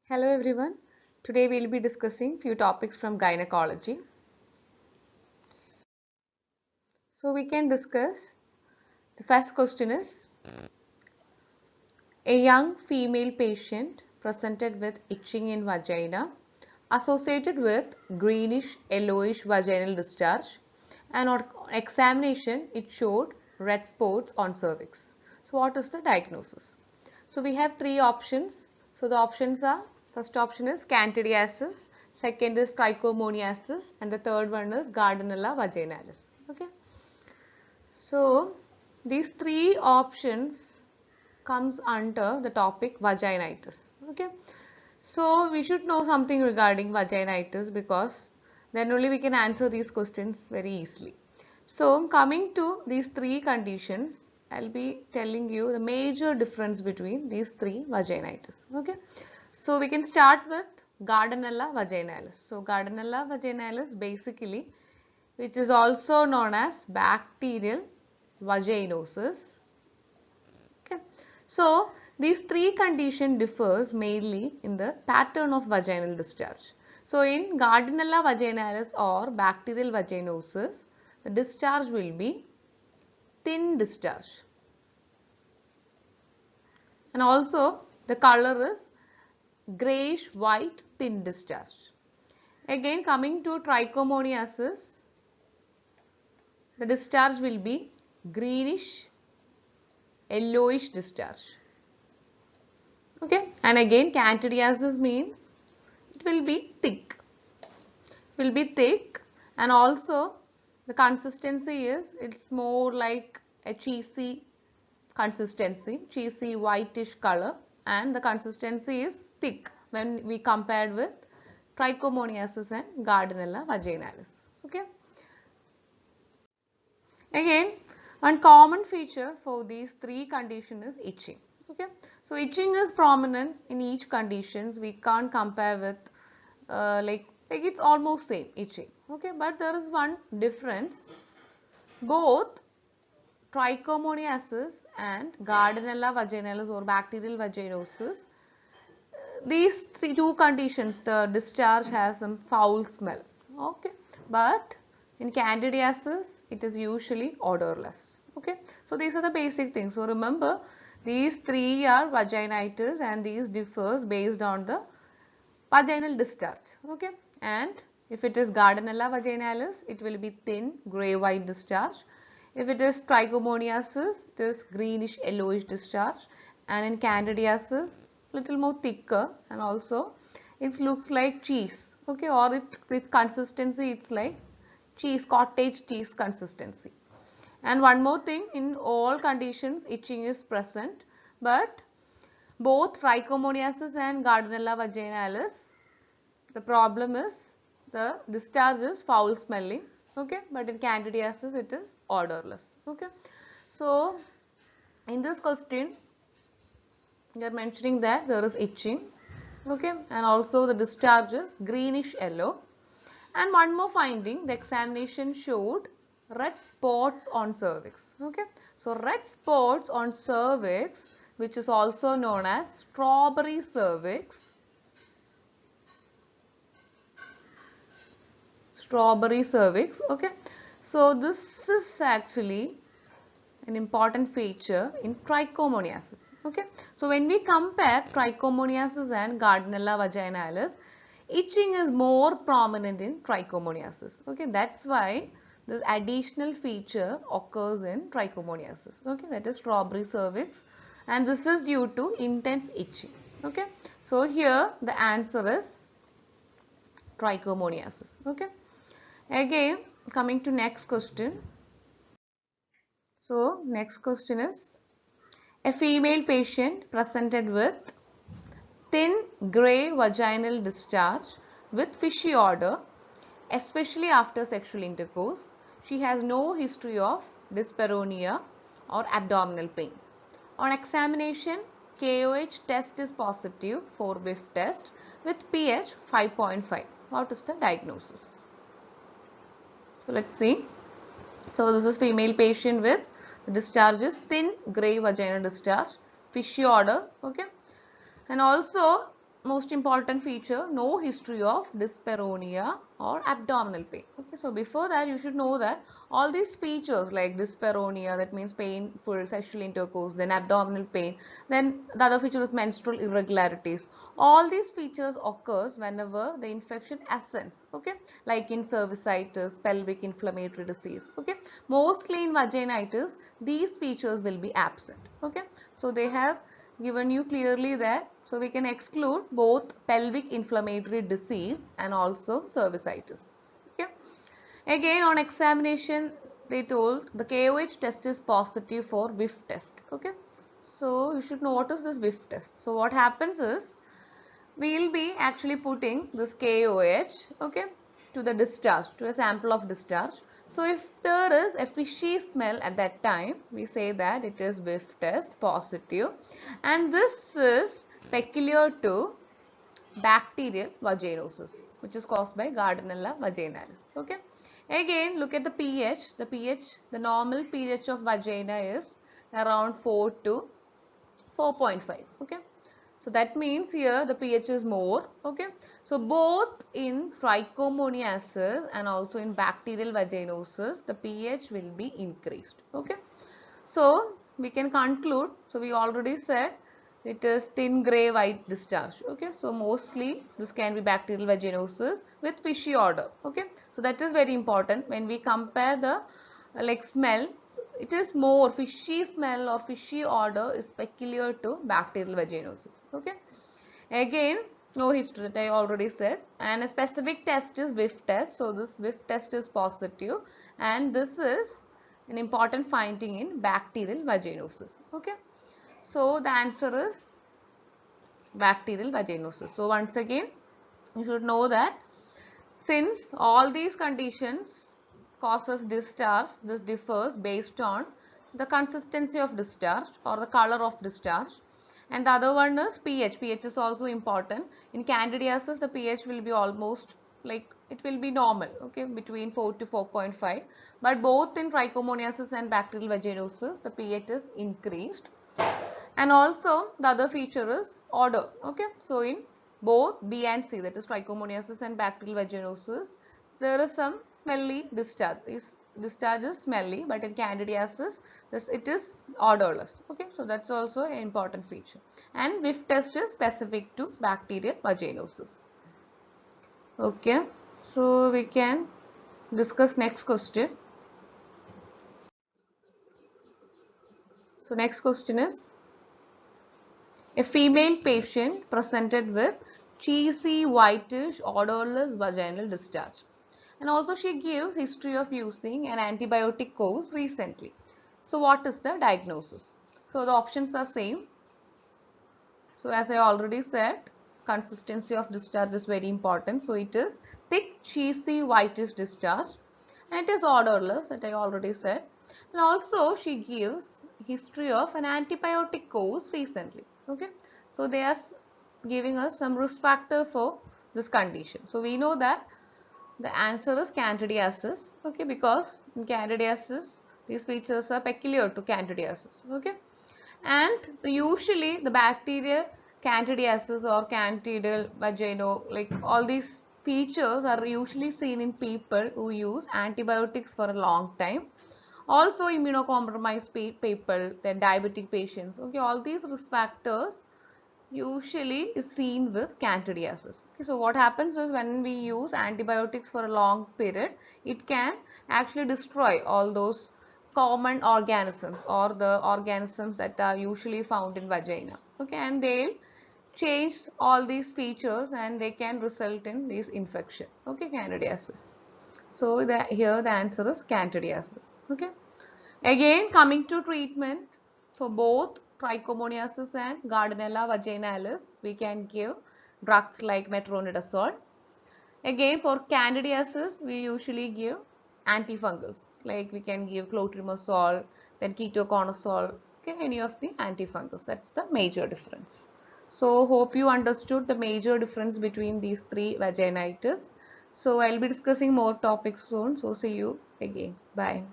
Hello everyone. Today we'll be discussing few topics from gynecology. So we can discuss the first question is a young female patient presented with itching in vagina associated with greenish yellowish vaginal discharge and on examination it showed red spots on cervix. So what is the diagnosis? So we have three options. So the options are, first option is candidiasis, second is trichomoniasis and the third one is Gardnerella vaginalis. Okay. So these three options comes under the topic vaginitis. Okay. So we should know something regarding vaginitis because then only we can answer these questions very easily. So coming to these three conditions, I'll be telling you the major difference between these three vaginitis. Okay. So we can start with Gardnerella vaginalis. So Gardnerella vaginalis basically, which is also known as bacterial vaginosis. Okay. So these three conditions differs mainly in the pattern of vaginal discharge. So in Gardnerella vaginalis or bacterial vaginosis, the discharge will be thin discharge. And also the color is grayish white thin discharge. Again coming to trichomoniasis, the discharge will be greenish yellowish discharge. Okay, and again candidiasis means it will be thick. And also the consistency is, it's more like a cheesy consistency, cheesy whitish color, and the consistency is thick when we compared with trichomoniasis and Gardnerella vaginalis. Okay. Again, one common feature for these three conditions is itching. Okay. So itching is prominent in each conditions. We can't compare with like it's almost same itching. Okay, but there is one difference. Both trichomoniasis and Gardnerella vaginalis or bacterial vaginosis, these two conditions, the discharge has some foul smell. Okay, but in candidiasis it is usually odorless. Okay, so these are the basic things. So remember, these three are vaginitis and these differs based on the vaginal discharge. Okay, and if it is Gardnerella vaginalis, it will be thin grey white discharge. If it is trichomoniasis, it is greenish yellowish discharge, and in candidiasis little more thicker, and also it looks like cheese. Okay, or its consistency, it's like cheese, cottage cheese consistency. And one more thing, in all conditions itching is present, but both trichomoniasis and Gardnerella vaginalis, the problem is the discharge is foul smelling. Okay, but in candidiasis it is odorless. Okay, so in this question they are mentioning that there is itching. Okay, and also the discharge is greenish yellow. And one more finding, the examination showed red spots on cervix. Okay, so red spots on cervix, which is also known as strawberry cervix. Strawberry cervix. Okay, so this is actually an important feature in trichomoniasis. Okay, so when we compare trichomoniasis and Gardnerella vaginalis, itching is more prominent in trichomoniasis. Okay, that's why this additional feature occurs in trichomoniasis. Okay, that is strawberry cervix, and this is due to intense itching. Okay, so here the answer is trichomoniasis. Okay, again coming to next question. So next question is, a female patient presented with thin grey vaginal discharge with fishy odor, especially after sexual intercourse. She has no history of dyspareunia or abdominal pain. On examination, KOH test is positive for whiff test with pH 5.5. What is the diagnosis? So let's see. So this is female patient with discharge is thin grey vaginal discharge, fishy odor. Okay, and also most important feature, no history of dyspareunia or abdominal pain. Okay, so before that you should know that all these features like dyspareunia, that means painful sexual intercourse, then abdominal pain, then the other feature is menstrual irregularities. All these features occurs whenever the infection ascends, okay, like in cervicitis, pelvic inflammatory disease, okay. Mostly in vaginitis, these features will be absent, okay. So they have given you clearly that, so we can exclude both pelvic inflammatory disease and also cervicitis, okay. Again, on examination, they told the KOH test is positive for whiff test, okay. So you should know what is this whiff test. So what happens is, we will be actually putting this KOH, okay, to the discharge, to a sample of discharge. So if there is a fishy smell at that time, we say that it is whiff test positive, and this is peculiar to bacterial vaginosis, which is caused by Gardnerella vaginalis, okay. Again, look at the pH. The normal pH of vagina is around 4 to 4.5, okay. So that means here the pH is more, okay. So both in trichomoniasis and also in bacterial vaginosis, the pH will be increased, okay. So we can conclude, so we already said it is thin grey white discharge, okay. So mostly this can be bacterial vaginosis with fishy odor, okay. So that is very important when we compare the like smell. It is more fishy smell or fishy odor is peculiar to bacterial vaginosis, okay. Again, no history that I already said, and a specific test is whiff test. So this whiff test is positive, and this is an important finding in bacterial vaginosis, okay. So the answer is bacterial vaginosis. So once again, you should know that since all these conditions causes discharge, this differs based on the consistency of discharge or the color of discharge. And the other one is pH. pH is also important. In candidiasis, the pH will be almost like, it will be normal, okay, between 4 to 4.5. But both in trichomoniasis and bacterial vaginosis, the pH is increased. And also the other feature is odor, okay. So in both B and C, that is trichomoniasis and bacterial vaginosis, there is some smelly discharge. This discharge is smelly, but in candidiasis, it is odorless, okay. So that's also an important feature. And whiff test is specific to bacterial vaginosis, okay. So we can discuss next question. So next question is, a female patient presented with cheesy, whitish, odorless vaginal discharge. And also she gives history of using an antibiotic course recently. So what is the diagnosis? So the options are same. So as I already said, consistency of discharge is very important. So it is thick, cheesy, whitish discharge, and it is odorless, that I already said. And also she gives history of an antibiotic course recently, okay. So they are giving us some risk factor for this condition. So we know that the answer is candidiasis, okay, because in candidiasis these features are peculiar to candidiasis, okay. And usually the bacteria candidiasis or candidal vagino, like all these features are usually seen in people who use antibiotics for a long time. Also immunocompromised people, then diabetic patients, okay, all these risk factors usually is seen with candidiasis. Okay, so what happens is when we use antibiotics for a long period, it can actually destroy all those common organisms or the organisms that are usually found in vagina. Okay, and they'll change all these features and they can result in this infection. Okay, candidiasis. So here the answer is candidiasis. Okay. Again, coming to treatment for both trichomoniasis and Gardnerella vaginalis, we can give drugs like metronidazole. Again, for candidiasis, we usually give antifungals, like we can give clotrimazole, then ketoconazole, okay, any of the antifungals. That's the major difference. So hope you understood the major difference between these three vaginitis. So I'll be discussing more topics soon. So see you again. Bye.